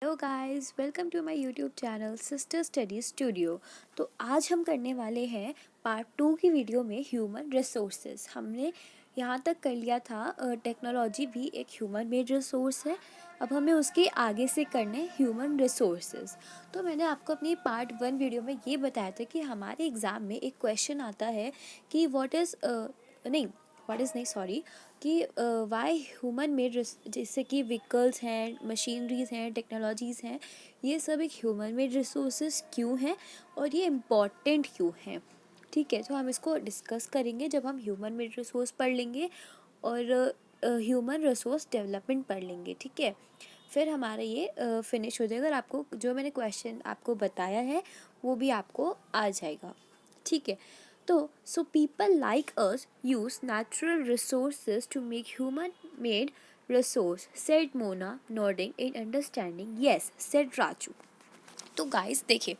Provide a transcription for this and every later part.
Hello guys, welcome to my YouTube channel sister study studio. तो आज हम करने वाले हैं पार्ट 2 की वीडियो में ह्यूमन रिसोर्सेज। हमने यहाँ तक कर लिया था टेक्नोलॉजी भी एक ह्यूमन मेड रिसोर्स है। अब हमें उसके आगे से करने ह्यूमन रिसोर्सेज। तो मैंने आपको अपनी पार्ट 1 वीडियो में ये बताया था कि हमारे एग्ज़ाम में एक क्वेश्चन आता है कि व्हाट इज़ नहीं सॉरी कि वाई ह्यूमन मेड, जैसे कि व्हीकल्स हैं, मशीनरीज हैं, टेक्नोलॉजीज़ हैं, ये सब एक ह्यूमन मेड रिसोर्सेज क्यों हैं और ये इम्पॉर्टेंट क्यों हैं। ठीक है, तो हम इसको डिस्कस करेंगे जब हम ह्यूमन मेड रिसोर्स पढ़ लेंगे और ह्यूमन रिसोर्स डेवलपमेंट पढ़ लेंगे। ठीक है, फिर हमारा ये फिनिश हो जाएगा और आपको जो मैंने क्वेश्चन आपको बताया है वो भी आपको आ जाएगा। ठीक है, तो so people like us use natural resources to make human made resource, said Mona nodding in understanding. Yes, said Raju. तो गाइस देखिए,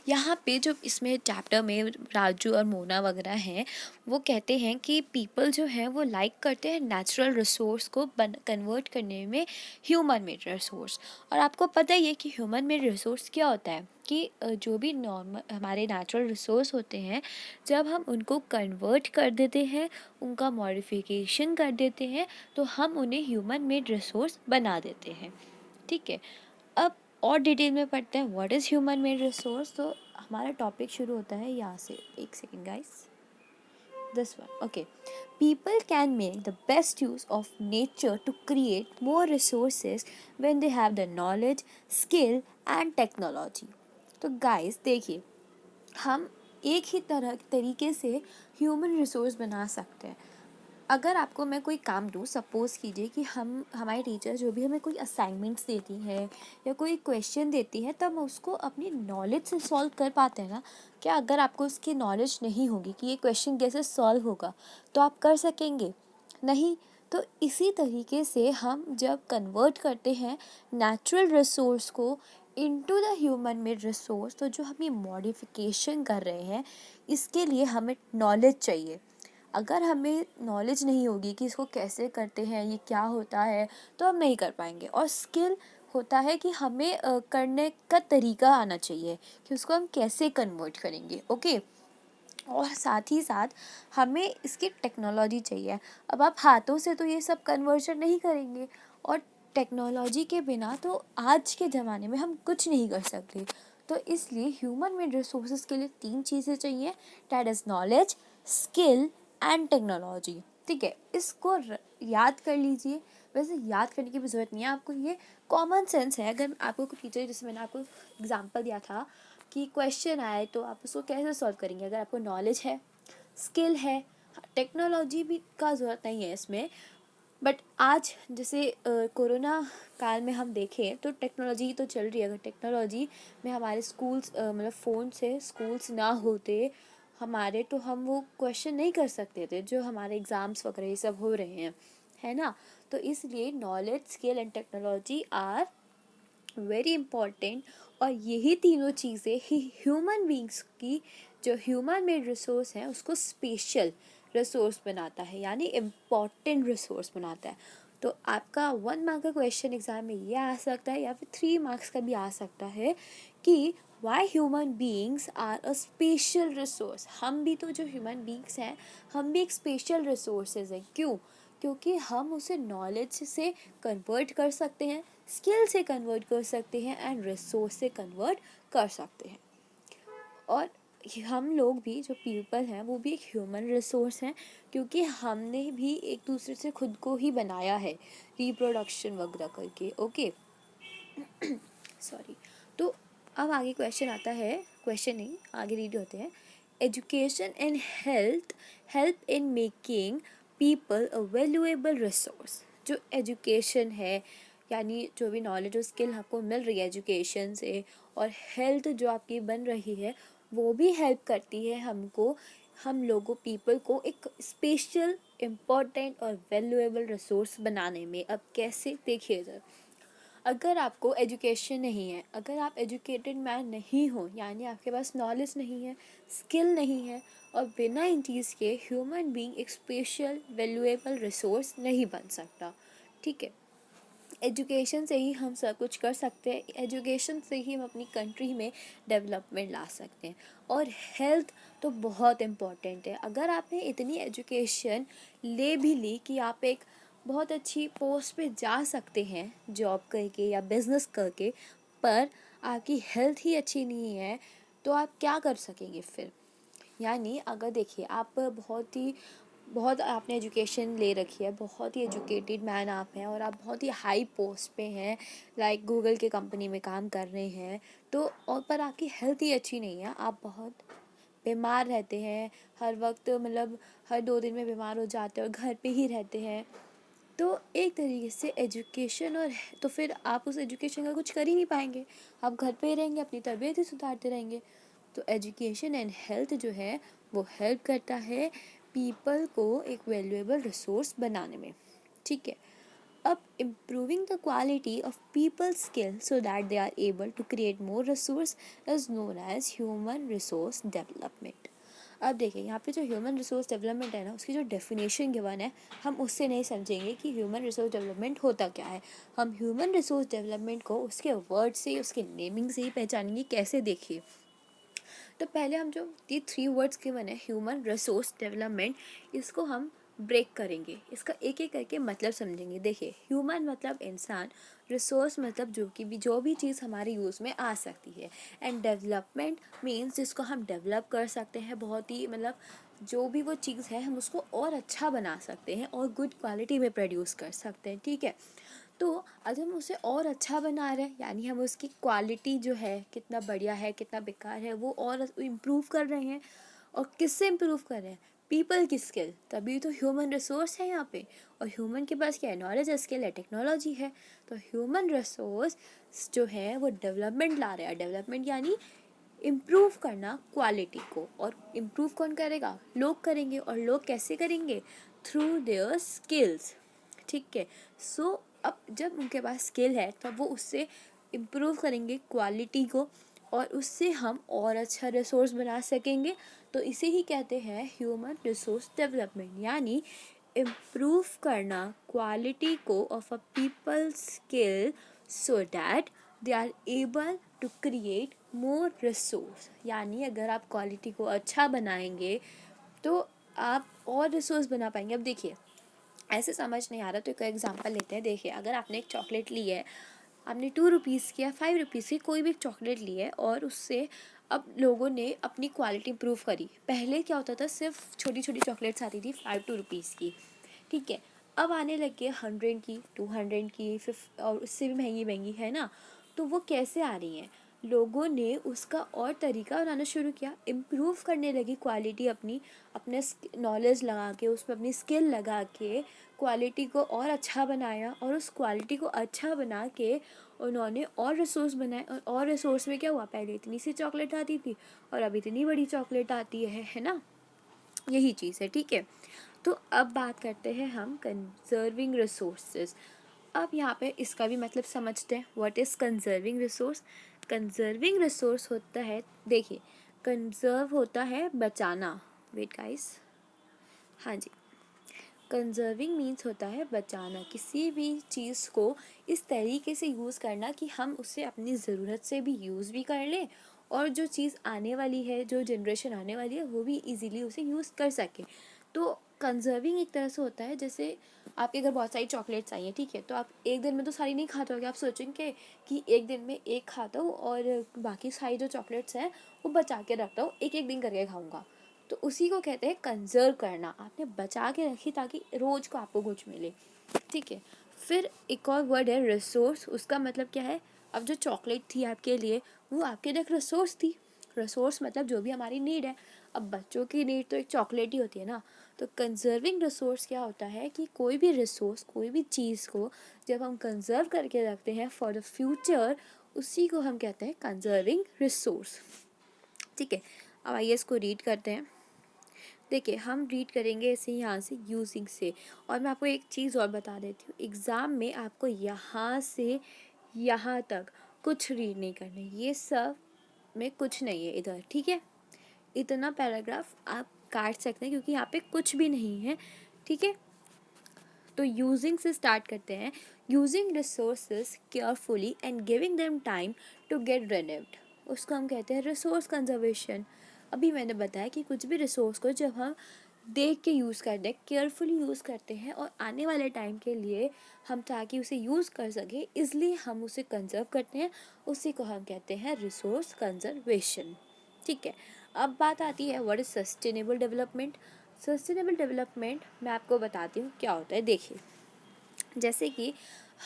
यहाँ पे जो इसमें चैप्टर में राजू और मोना वगैरह हैं, वो कहते हैं कि पीपल जो हैं वो लाइक करते हैं नेचुरल रिसोर्स को कन्वर्ट करने में ह्यूमन मेड रिसोर्स। और आपको पता ही है कि ह्यूमन मेड रिसोर्स क्या होता है कि जो भी नॉर्मल हमारे नेचुरल रिसोर्स होते हैं, जब हम उनको कन्वर्ट कर देते हैं, उनका मॉडिफिकेशन कर देते हैं, तो हम उन्हें ह्यूमन मेड रिसोर्स बना देते हैं। ठीक है, अब और डिटेल में पढ़ते हैं what is human made resource. तो हमारा टॉपिक शुरू होता है यहाँ से। एक second guys, this one. Okay, people can make the best use of nature to create more resources when they have the knowledge, skill and technology. तो guys देखिए, हम एक ही तरीके से ह्यूमन रिसोर्स बना सकते हैं। अगर आपको मैं कोई काम दूँ, सपोज़ कीजिए कि हमारी टीचर जो भी हमें कोई असाइनमेंट्स देती है या कोई क्वेश्चन देती है, तब हम उसको अपनी नॉलेज से सॉल्व कर पाते हैं ना। क्या अगर आपको उसकी नॉलेज नहीं होगी कि ये क्वेश्चन कैसे सॉल्व होगा, तो आप कर सकेंगे नहीं। तो इसी तरीके से हम जब कन्वर्ट करते हैं नेचुरल रिसोर्स को into the human made resource, तो जो हम ये मॉडिफिकेशन कर रहे हैं, इसके लिए हमें नॉलेज चाहिए। अगर हमें नॉलेज नहीं होगी कि इसको कैसे करते हैं, ये क्या होता है, तो हम नहीं कर पाएंगे। और स्किल होता है कि हमें करने का तरीका आना चाहिए कि उसको हम कैसे कन्वर्ट करेंगे। ओके, और साथ ही साथ हमें इसकी टेक्नोलॉजी चाहिए। अब आप हाथों से तो ये सब कन्वर्जन नहीं करेंगे, और टेक्नोलॉजी के बिना तो आज के ज़माने में हम कुछ नहीं कर सकते। तो इसलिए ह्यूमन मेड रिसोर्सेज के लिए 3 चीज़ें चाहिए, that is knowledge, skill and technology. ठीक है, इसको याद कर लीजिए। वैसे याद करने की भी ज़रूरत नहीं है आपको, ये कॉमन सेंस है। अगर आपको कोई टीचर, जैसे मैंने आपको एग्जांपल दिया था कि क्वेश्चन आए तो आप उसको कैसे सॉल्व करेंगे, अगर आपको नॉलेज है, स्किल है, टेक्नोलॉजी भी का ज़रूरत नहीं है इसमें। बट आज जैसे कोरोना काल में हम देखें तो टेक्नोलॉजी तो चल रही है। अगर टेक्नोलॉजी में हमारे स्कूल्स मतलब फ़ोन से स्कूल्स ना होते हमारे, तो हम वो क्वेश्चन नहीं कर सकते थे जो हमारे एग्ज़ाम्स वगैरह ये सब हो रहे हैं, है ना। तो इसलिए knowledge, skill and technology are very important. और यही तीनों चीज़ें ही ह्यूमन बींग्स की जो ह्यूमन मेड रिसोर्स हैं उसको स्पेशल रिसोर्स बनाता है, यानी इम्पॉर्टेंट रिसोर्स बनाता है। तो आपका 1 मार्क का क्वेश्चन एग्जाम में ये आ सकता है, या फिर 3 मार्क्स का भी आ सकता है कि why human beings are a special resource. हम भी तो जो ह्यूमन बींग्स हैं, हम भी एक स्पेशल रिसोर्सेज हैं। क्यों? क्योंकि हम उसे नॉलेज से कन्वर्ट कर सकते हैं, स्किल से कन्वर्ट कर सकते हैं एंड रिसोर्स से कन्वर्ट कर सकते हैं। और हम लोग भी जो पीपल हैं वो भी एक ह्यूमन रिसोर्स हैं, क्योंकि हमने भी एक दूसरे से खुद को ही बनाया है रिप्रोडक्शन वगैरह करके। Okay, sorry. तो अब आगे क्वेश्चन आता है, क्वेश्चन नहीं आगे रीड होते हैं। Education and health help in making people a valuable resource. जो एजुकेशन है, यानी जो भी नॉलेज और स्किल आपको मिल रही है एजुकेशन से, और हेल्थ जो आपकी बन रही है, वो भी हेल्प करती है हमको, हम लोगों पीपल को एक स्पेशल, इम्पोर्टेंट और वैल्यूएबल रिसोर्स बनाने में। अब कैसे, देखिए जरा, अगर आपको एजुकेशन नहीं है, अगर आप एजुकेटेड मैन नहीं हो, यानी आपके पास नॉलेज नहीं है, स्किल नहीं है, और बिना इन चीज़ के ह्यूमन बीइंग एक स्पेशल वैल्यूएबल रिसोर्स नहीं बन सकता। ठीक है, एजुकेशन से ही हम सब कुछ कर सकते हैं, एजुकेशन से ही हम अपनी कंट्री में डेवलपमेंट ला सकते हैं। और हेल्थ तो बहुत इम्पॉर्टेंट है। अगर आपने इतनी एजुकेशन ले भी ली कि आप एक बहुत अच्छी पोस्ट पे जा सकते हैं जॉब करके या बिजनेस करके, पर आपकी हेल्थ ही अच्छी नहीं है, तो आप क्या कर सकेंगे फिर? यानी अगर देखिए, आप बहुत आपने एजुकेशन ले रखी है, बहुत ही एजुकेटेड मैन आप हैं और आप बहुत ही हाई पोस्ट पे हैं, लाइक गूगल के कंपनी में काम कर रहे हैं, तो और पर आपकी हेल्थ ही अच्छी नहीं है, आप बहुत बीमार रहते हैं हर वक्त, मतलब हर 2 दिन में बीमार हो जाते हैं और घर पे ही रहते हैं, तो एक तरीके से एजुकेशन और तो फिर आप उस एजुकेशन का कुछ कर ही नहीं पाएंगे, आप घर पे ही रहेंगे, अपनी तबीयत ही सुधारते रहेंगे। तो एजुकेशन एंड हेल्थ जो है वो हेल्प करता है पीपल को एक वैल्यूएबल रिसोर्स बनाने में, ठीक है। अब improving the quality of people skill so that they are able to create more resource is known as human resource development. अब देखिए, यहाँ पे जो ह्यूमन रिसोर्स डेवलपमेंट है ना, उसकी जो डेफिनेशन गिवन है, हम उससे नहीं समझेंगे कि ह्यूमन रिसोर्स डेवलपमेंट होता क्या है। हम ह्यूमन रिसोर्स डेवलपमेंट को उसके वर्ड से, उसके नेमिंग से ही पहचानेंगे। कैसे? देखिए, तो पहले हम जो ये 3 वर्ड्स गिवन है, ह्यूमन रिसोर्स डेवलपमेंट, इसको हम ब्रेक करेंगे, इसका एक एक करके मतलब समझेंगे। देखिए, ह्यूमन मतलब इंसान, रिसोर्स मतलब जो भी चीज़ हमारे यूज़ में आ सकती है, एंड डेवलपमेंट मीन्स जिसको हम डेवलप कर सकते हैं, बहुत ही मतलब जो भी वो चीज़ है हम उसको और अच्छा बना सकते हैं और गुड क्वालिटी में प्रोड्यूस कर सकते हैं, ठीक है। तो अगर हम उसे और अच्छा बना रहे हैं, यानी हम उसकी क्वालिटी जो है कितना बढ़िया है कितना बेकार है वो और इम्प्रूव कर रहे हैं। और किससे इम्प्रूव कर रहे हैं? पीपल की स्किल, तभी तो ह्यूमन रिसोर्स है यहाँ पे। और ह्यूमन के पास क्या है? नॉलेज है, स्किल है, टेक्नोलॉजी है। तो ह्यूमन रिसोर्स जो है वो डेवलपमेंट ला रहा है। डेवलपमेंट यानी इम्प्रूव करना क्वालिटी को। और इम्प्रूव कौन करेगा? लोग करेंगे। और लोग कैसे करेंगे? थ्रू देयर स्किल्स, ठीक है। सो अब जब उनके पास स्किल है तब वो उससे इम्प्रूव करेंगे क्वालिटी को, और उससे हम और अच्छा रिसोर्स बना सकेंगे। तो इसे ही कहते हैं ह्यूमन रिसोर्स डेवलपमेंट, यानी इम्प्रूव करना क्वालिटी को of a people skill so that they are able to create more resource. यानी अगर आप क्वालिटी को अच्छा बनाएंगे तो आप और रिसोर्स बना पाएंगे। अब देखिए, ऐसे समझ नहीं आ रहा तो एक एग्जांपल लेते हैं। देखिए, अगर आपने एक चॉकलेट ली है, आपने 2 रुपीज़ की या 5 रुपीज़ की कोई भी एक चॉकलेट ली है, और उससे अब लोगों ने अपनी क्वालिटी इम्प्रूव करी। पहले क्या होता था, सिर्फ छोटी छोटी चॉकलेट्स आती थी 5-2 रुपीज़ की, ठीक है। अब आने लगे 100 की, 200 की, और उससे भी महंगी महंगी, है ना। तो वो कैसे आ रही हैं? लोगों ने उसका और तरीका बनाना शुरू किया, इम्प्रूव करने लगी क्वालिटी अपनी, अपने नॉलेज लगा के, उसमें अपनी स्किल लगा के क्वालिटी को और अच्छा बनाया। और उस क्वालिटी को अच्छा बना के उन्होंने और रिसोर्स बनाए। और रिसोर्स में क्या हुआ? पहले इतनी सी चॉकलेट आती थी और अब इतनी बड़ी चॉकलेट आती है ना। यही चीज़ है, ठीक है। तो अब बात करते हैं हम कंजर्विंग रिसोर्सेज। अब यहाँ पे इसका भी मतलब समझते हैं, what is conserving resource. Conserving resource होता है, देखिए, कंजर्व होता है बचाना। वेट गाइस, हाँ जी, कंजर्विंग मीन्स होता है बचाना, किसी भी चीज़ को इस तरीके से यूज़ करना कि हम उसे अपनी ज़रूरत से भी यूज़ भी कर लें, और जो चीज़ आने वाली है, जो जनरेशन आने वाली है, वो भी इजीली उसे यूज़ कर सके। तो कंजर्विंग एक तरह से होता है, जैसे आपके घर बहुत सारी चॉकलेट्स आई हैं, ठीक है, तो आप एक दिन में तो सारी नहीं खाते होगे। आप सोचेंगे कि एक दिन में एक खाता हूँ और बाकी सारी जो चॉकलेट्स हैं वो बचा के रखता हूँ, एक एक दिन करके खाऊंगा। तो उसी को कहते हैं कंजर्व करना। आपने बचा के रखी ताकि रोज़ को आपको कुछ मिले, ठीक है। फिर एक और वर्ड है रिसोर्स। उसका मतलब क्या है? अब जो चॉकलेट थी आपके लिए, वो आपके लिए एक रिसोर्स थी। रिसोर्स मतलब जो भी हमारी नीड है। अब बच्चों की नीड तो एक चॉकलेट ही होती है ना। तो कंजर्विंग रिसोर्स क्या होता है कि कोई भी रिसोर्स, कोई भी चीज़ को जब हम कंजर्व करके रखते हैं फॉर द फ्यूचर, उसी को हम कहते हैं कंजर्विंग रिसोर्स, ठीक है। अब आइए इसको रीड करते हैं। देखिए, हम रीड करेंगे ऐसे यहाँ से यूजिंग से। और मैं आपको एक चीज़ और बता देती हूँ, एग्ज़ाम में आपको यहाँ से यहाँ तक कुछ रीड नहीं करना है, ये सब में कुछ नहीं है इधर, ठीक है। इतना पैराग्राफ आप काट सकते हैं क्योंकि यहाँ पे कुछ भी नहीं है, ठीक है। तो यूजिंग से स्टार्ट करते हैं। Using resources carefully and giving them time to get renewed, उसको हम कहते हैं रिसोर्स कंजर्वेशन। अभी मैंने बताया कि कुछ भी रिसोर्स को जब हम देख के यूज़ करते हैं, केयरफुली यूज़ करते हैं और आने वाले टाइम के लिए हम ताकि उसे यूज़ कर सकें, इसलिए हम उसे कंजर्व करते हैं, उसी को हम कहते हैं रिसोर्स कंजर्वेशन। ठीक है, अब बात आती है what is sustainable development. Sustainable development मैं आपको बताती हूँ क्या होता है। देखिए, जैसे कि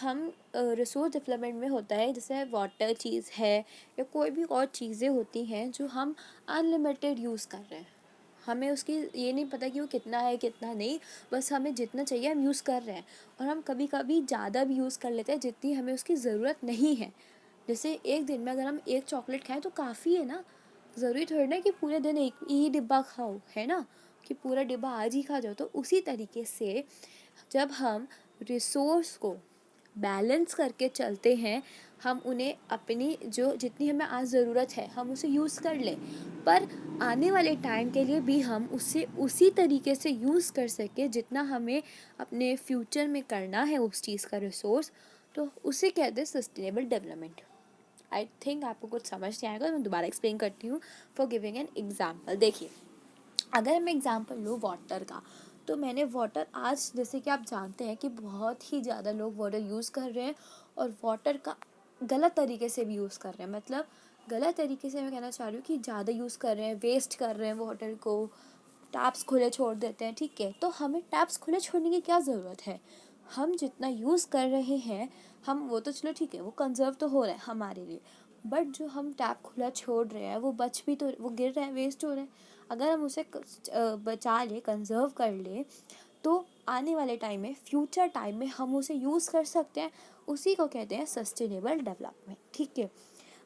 हम रिसोर्स डेवलपमेंट में होता है, जैसे वाटर चीज़ है या कोई भी और चीज़ें होती हैं जो हम अनलिमिटेड यूज़ कर रहे हैं, हमें उसकी ये नहीं पता कि वो कितना है कितना नहीं, बस हमें जितना चाहिए हम यूज़ कर रहे हैं, और हम कभी कभी ज़्यादा भी यूज़ कर लेते हैं जितनी हमें उसकी ज़रूरत नहीं है। जैसे एक दिन में अगर हम एक चॉकलेट खाएं तो काफ़ी है ना, ज़रूरी थोड़ी ना कि पूरे दिन एक ही डिब्बा खाओ, है ना, कि पूरा डिब्बा आज ही खा जाओ। तो उसी तरीके से जब हम रिसोर्स को बैलेंस करके चलते हैं, हम उन्हें अपनी जो जितनी हमें आज ज़रूरत है हम उसे यूज़ कर लें, पर आने वाले टाइम के लिए भी हम उससे उसी तरीके से यूज़ कर सकें जितना हमें अपने फ्यूचर में करना है उस चीज़ का रिसोर्स, तो उसे कहते हैं सस्टेनेबल डेवलपमेंट। आई थिंक आपको कुछ समझ नहीं आएगा, मैं दोबारा एक्सप्लेन करती हूँ फॉर गिविंग एन एग्जाम्पल। देखिए, अगर मैं एग्जांपल लूँ वाटर का, तो मैंने वाटर आज जैसे कि आप जानते हैं कि बहुत ही ज़्यादा लोग वाटर यूज़ कर रहे हैं, और वाटर का गलत तरीके से भी यूज़ कर रहे हैं। मतलब गलत तरीके से मैं कहना चाह रही हूँ कि ज़्यादा यूज़ कर रहे हैं, वेस्ट कर रहे हैं वाटर को, टैप्स खुले छोड़ देते हैं। ठीक है, तो हमें टैप्स खुले छोड़ने की क्या ज़रूरत है, हम जितना यूज़ कर रहे हैं हम वो तो चलो ठीक है, वो कंजर्व तो हो रहा है हमारे लिए, बट जो हम टैप खुला छोड़ रहे हैं वो बच भी तो वो गिर रहा है, वेस्ट हो रहा है। अगर हम उसे बचा ले, कंजर्व कर ले, तो आने वाले टाइम में, फ्यूचर टाइम में हम उसे यूज़ कर सकते हैं। उसी को कहते हैं सस्टेनेबल डेवलपमेंट। ठीक है,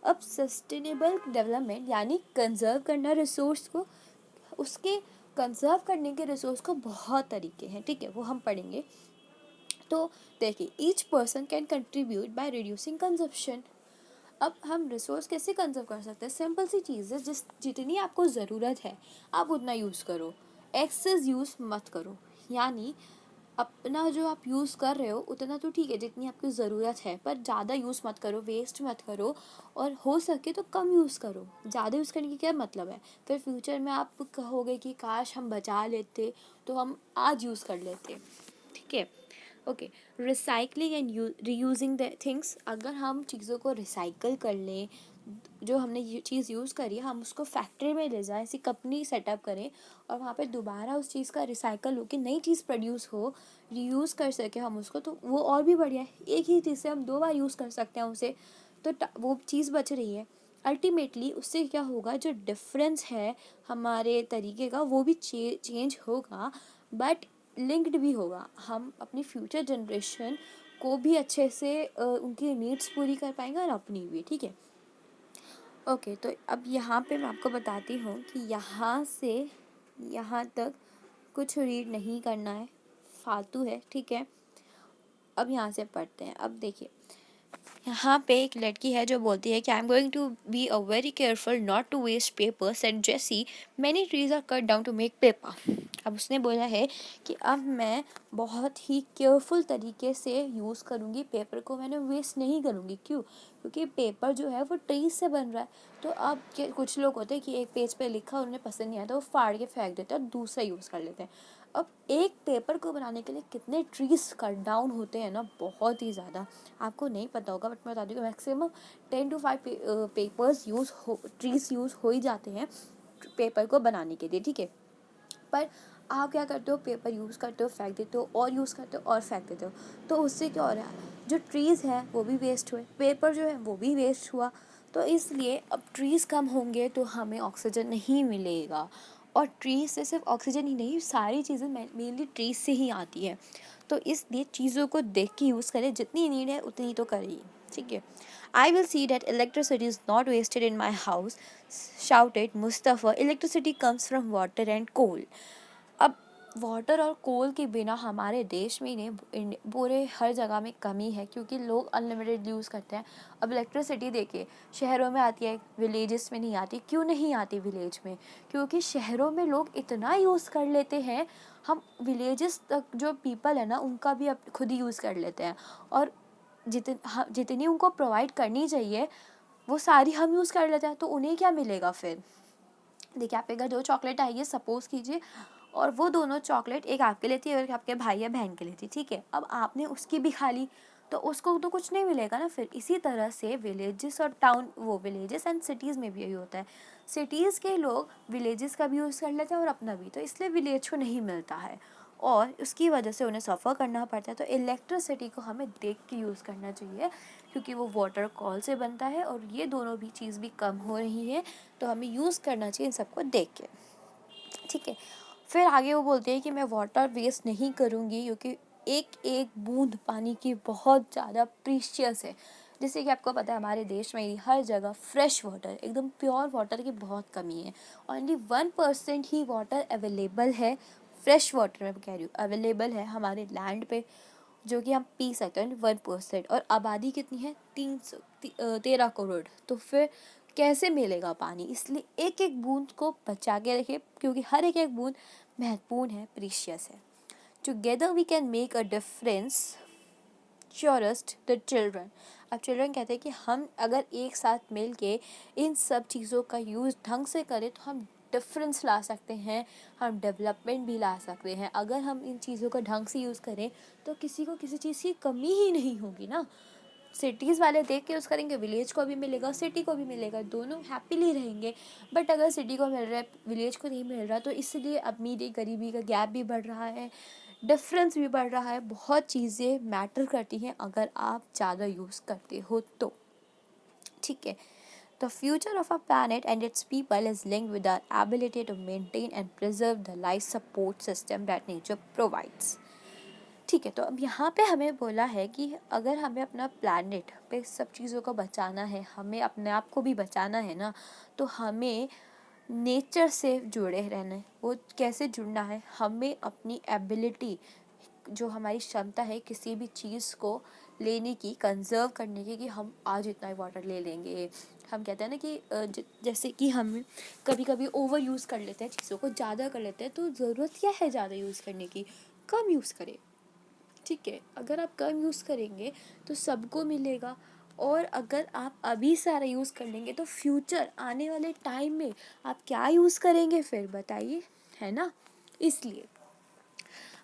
अब सस्टेनेबल डेवलपमेंट यानी कंजर्व करना रिसोर्स को, उसके कंजर्व करने के रिसोर्स को बहुत तरीके हैं। ठीक है, वो हम पढ़ेंगे। तो देखिए, each person can contribute by reducing consumption. अब हम रिसोर्स कैसे कंजर्व कर सकते हैं, सिंपल सी चीज़ है, जितनी आपको ज़रूरत है आप उतना यूज़ करो, एक्सेस यूज़ मत करो। यानी अपना जो आप यूज़ कर रहे हो उतना तो ठीक है जितनी आपकी ज़रूरत है, पर ज़्यादा यूज़ मत करो, वेस्ट मत करो, और हो सके तो कम यूज़ करो। ज़्यादा यूज़ करने की क्या मतलब है, फिर फ्यूचर में आप कहोगे कि काश हम बचा लेते तो हम आज यूज़ कर लेते। ठीक है, okay, recycling and reusing the things. अगर हम चीज़ों को रिसाइकल कर लें, जो हमने ये चीज़ यूज़ करी है हम उसको फैक्ट्री में ले जाएं, ऐसी कंपनी सेटअप करें, और वहाँ पे दोबारा उस चीज़ का रिसाइकल हो कि नई चीज़ प्रोड्यूस हो, रीयूज़ कर सके हम उसको, तो वो और भी बढ़िया है। एक ही चीज़ से हम 2 बार यूज़ कर सकते हैं उसे, तो वो चीज़ बच रही है। अल्टीमेटली उससे क्या होगा, जो डिफरेंस है हमारे तरीके का वो भी चेंज होगा, बट लिंक्ड भी होगा। हम अपनी फ्यूचर जनरेशन को भी अच्छे से उनकी नीड्स पूरी कर पाएंगे और अपनी भी। ठीक है, ओके, तो अब यहाँ पे मैं आपको बताती हूँ कि यहाँ से यहाँ तक कुछ रीड नहीं करना है, फालतू है। ठीक है, अब यहाँ से पढ़ते हैं। अब देखिए, यहाँ पे एक लड़की है जो बोलती है कि I am going to be a very careful not to waste paper, said Jessie, many trees are cut down to make paper. अब उसने बोला है कि अब मैं बहुत ही केयरफुल तरीके से यूज़ करूँगी पेपर को, मैंने वेस्ट नहीं करूँगी। क्यों? क्योंकि पेपर जो है वो ट्रीज से बन रहा है। तो अब कुछ लोग होते हैं कि एक पेज पे लिखा उन्हें पसंद नहीं आता, वो फाड़ के फेंक देते हैं और दूसरा यूज़ कर लेते हैं। अब एक पेपर को बनाने के लिए कितने ट्रीज कट डाउन होते हैं ना, बहुत ही ज़्यादा। आपको नहीं पता होगा बट मैं बता दूँ कि maximum 10 to 5 papers trees use हो ही जाते हैं पेपर को बनाने के लिए। ठीक है, पर आप क्या करते हो, पेपर यूज़ करते हो, फेंक देते हो, और यूज़ करते हो और फेंक देते हो। तो उससे क्या हो रहा है, जो ट्रीज़ हैं वो भी वेस्ट हुए, पेपर जो है वो भी वेस्ट हुआ। तो इसलिए अब ट्रीज़ कम होंगे तो हमें ऑक्सीजन नहीं मिलेगा, और ट्रीज से सिर्फ ऑक्सीजन ही नहीं, सारी चीज़ें मेनली ट्रीज से ही आती है। तो इसलिए चीज़ों को देख के यूज़ करें, जितनी नीड है उतनी तो करिए। ठीक है, I will see that electricity is not wasted in my house, shouted Mustafa. Electricity comes from water and coal. अब वाटर और कोल के बिना हमारे देश में ही पूरे हर जगह में कमी है, क्योंकि लोग अनलिमिटेड यूज़ करते हैं। अब इलेक्ट्रिसिटी देखिए, शहरों में आती है, विलेजेस में नहीं आती। क्यों नहीं आती विलेज में? क्योंकि शहरों में लोग इतना यूज़ कर लेते हैं, हम विलेजेस तक जो पीपल है ना उनका भी अब खुद ही यूज़ कर लेते हैं, और जितनी उनको प्रोवाइड करनी चाहिए वो सारी हम यूज़ कर लेते हैं, तो उन्हें क्या मिलेगा फिर? देखिए, आपके घर 2 चॉकलेट आई है सपोज़ कीजिए, और वो दोनों चॉकलेट, एक आपके लिए थी और एक आपके भाई या बहन के लिए थी, ठीक है? अब आपने उसकी भी खा ली, तो उसको तो कुछ नहीं मिलेगा ना फिर। इसी तरह से विलेजेस और विलेजेस एंड सिटीज़ में भी यही होता है। सिटीज़ के लोग विलेजेस का भी यूज़ कर लेते हैं और अपना भी, तो इसलिए विलेज को नहीं मिलता है और उसकी वजह से उन्हें सफ़र करना पड़ता है। तो इलेक्ट्रिसिटी को हमें देख के यूज़ करना चाहिए, क्योंकि वो वाटर कॉल से बनता है और ये दोनों भी चीज़ भी कम हो रही है, तो हमें यूज़ करना चाहिए इन सबको देख के, ठीक है? फिर आगे वो बोलते हैं कि मैं वाटर वेस्ट नहीं करूँगी, क्योंकि एक एक बूंद पानी की बहुत ज़्यादा प्रीशियस है। जैसे कि आपको पता है, हमारे देश में ही हर जगह फ्रेश वाटर, एकदम प्योर वाटर की बहुत कमी है। ओनली 1% ही वाटर अवेलेबल है, फ्रेश वाटर मैं कह रही हूँ, अवेलेबल है हमारे लैंड पे, जो कि हम पी सकते हैं 1%। और आबादी कितनी है? 13 करोड़। तो फिर कैसे मिलेगा पानी? इसलिए एक एक बूंद को बचा के रखिए, क्योंकि हर एक एक बूंद महत्वपूर्ण है, प्रीशियस है। Together we can make a difference, surest the children. अब चिल्ड्रन कहते हैं कि हम अगर एक साथ मिल के इन सब चीज़ों का यूज़ ढंग से करें तो हम डिफरेंस ला सकते हैं, हम डेवलपमेंट भी ला सकते हैं। अगर हम इन चीज़ों का ढंग से यूज़ करें तो किसी को किसी चीज़ की कमी ही नहीं होगी ना। सिटीज़ वाले देख के यूज़ करेंगे, विलेज को भी मिलेगा, सिटी को भी मिलेगा, दोनों हैप्पीली रहेंगे। बट अगर सिटी को मिल रहा है, विलेज को नहीं मिल रहा, तो इसलिए अमीरी गरीबी का गैप भी बढ़ रहा है, डिफरेंस भी बढ़ रहा है। बहुत चीज़ें मैटर करती हैं अगर आप ज़्यादा यूज़ करते हो तो, ठीक है? The future of our planet and its people is linked with our ability to maintain and preserve the life support system that nature provides. ठीक है, तो अब यहाँ पे हमें बोला है कि अगर हमें अपना प्लैनेट पे सब चीज़ों को बचाना है, हमें अपने आप को भी बचाना है ना, तो हमें नेचर से जुड़े रहना है। वो कैसे जुड़ना है? हमें अपनी एबिलिटी, जो हमारी क्षमता है किसी भी चीज़ को लेने की, कंजर्व करने की, कि हम आज इतना ही वाटर ले लेंगे। हम कहते हैं ना कि जैसे कि हम कभी कभी ओवर यूज़ कर लेते हैं, चीज़ों को ज़्यादा कर लेते हैं, तो ज़रूरत क्या है ज़्यादा यूज़ करने की? कम यूज़ करें, ठीक है? अगर आप कम यूज़ करेंगे तो सबको मिलेगा, और अगर आप अभी सारा यूज़ कर लेंगे तो फ्यूचर आने वाले टाइम में आप क्या यूज़ करेंगे फिर, बताइए, है ना? इसलिए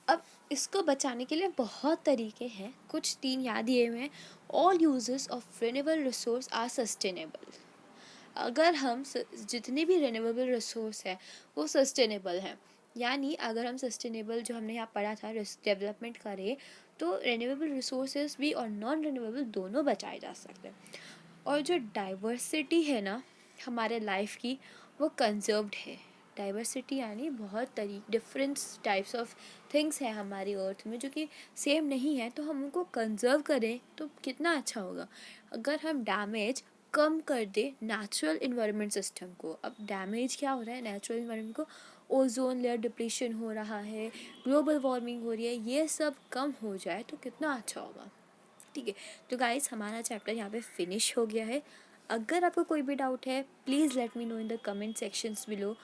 अब इसको बचाने के लिए बहुत तरीके हैं, कुछ 3 याद दिए हुए हैं। All uses of renewable resource are sustainable. अगर हम जितने भी रिन्यूएबल रिसोर्स है वो सस्टेनेबल हैं, यानी अगर हम सस्टेनेबल, जो हमने यहाँ पढ़ा था, डेवलपमेंट करें, तो रिन्यूएबल रिसोर्सेज भी और नॉन रिन्यूएबल दोनों बचाए जा सकते हैं। और जो डाइवर्सिटी है ना हमारे लाइफ की, वो कंजर्व्ड है। डाइवर्सिटी यानी बहुत डिफरेंट टाइप्स ऑफ थिंग्स हैं हमारी अर्थ में जो कि सेम नहीं है, तो हम उनको कंजर्व करें तो कितना अच्छा होगा। अगर हम डैमेज कम कर दे नेचुरल इन्वायरमेंट सिस्टम को। अब डैमेज क्या हो रहा है नेचुरल इन्वायरमेंट को? ओजोन लेयर डिप्लीशन हो रहा है, ग्लोबल वार्मिंग हो रही है, ये सब कम हो जाए तो कितना अच्छा होगा, ठीक है? तो गाइस, हमारा चैप्टर यहाँ पे फिनिश हो गया है। अगर आपको कोई भी डाउट है, please let me know in the comment sections below.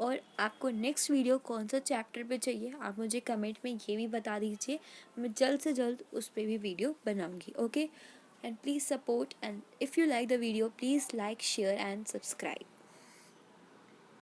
और आपको नेक्स्ट वीडियो कौन सा चैप्टर पे चाहिए, आप मुझे कमेंट में ये भी बता दीजिए, मैं जल्द से जल्द उस पर भी वीडियो बनाऊंगी, okay? And please support, and if you like the video, please like, share and subscribe.